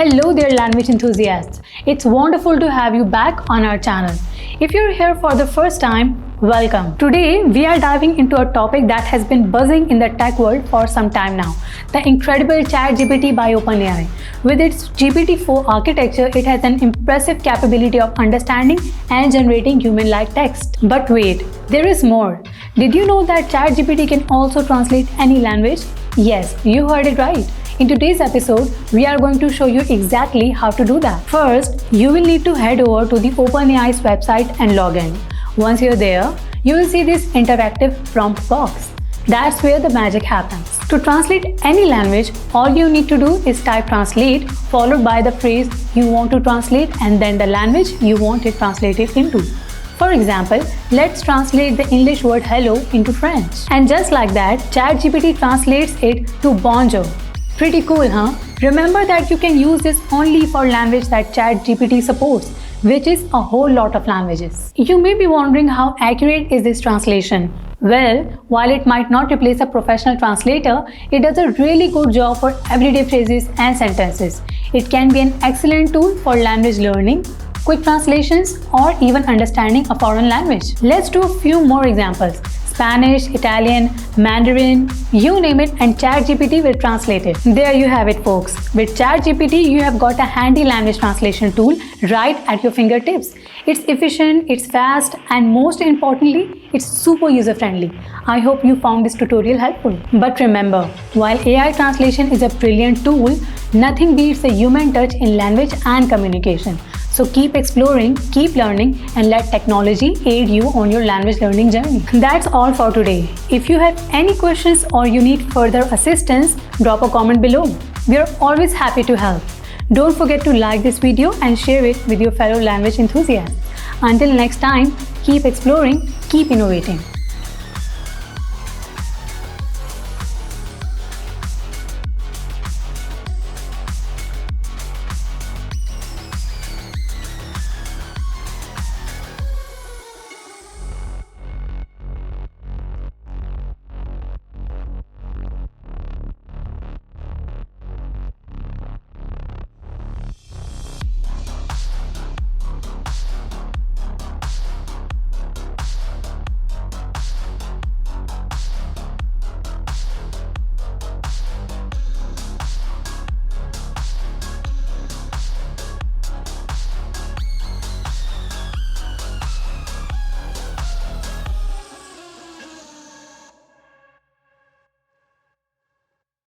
Hello there language enthusiasts. It's wonderful to have you back on our channel. If you're here for the first time, welcome. Today we are diving into a topic that has been buzzing in the tech world for some time now. The incredible ChatGPT by OpenAI. With its GPT-4 architecture, it has an impressive capability of understanding and generating human-like text. But wait, there is more. Did you know that ChatGPT can also translate any language? Yes, you heard it right. In today's episode, we are going to show you exactly how to do that. First, you will need to head over to the OpenAI's website and log in. Once you're there, you will see this interactive prompt box. That's where the magic happens. To translate any language, all you need to do is type translate followed by the phrase you want to translate and then the language you want it translated into. For example, let's translate the English word hello into French. And just like that, ChatGPT translates it to bonjour. Pretty cool, huh? Remember that you can use this only for language that ChatGPT supports, which is a whole lot of languages. You may be wondering how accurate is this translation? Well, while it might not replace a professional translator, it does a really good job for everyday phrases and sentences. It can be an excellent tool for language learning, quick translations, or even understanding a foreign language. Let's do a few more examples. Spanish, Italian, Mandarin, you name it, and ChatGPT will translate it. There you have it, folks. With ChatGPT, you have got a handy language translation tool right at your fingertips. It's efficient, it's fast, and most importantly, it's super user-friendly. I hope you found this tutorial helpful. But remember, while AI translation is a brilliant tool, nothing beats the human touch in language and communication. So keep exploring, keep learning, and let technology aid you on your language learning journey. That's all for today. If you have any questions or you need further assistance, drop a comment below. We are always happy to help. Don't forget to like this video and share it with your fellow language enthusiasts. Until next time, keep exploring, keep innovating.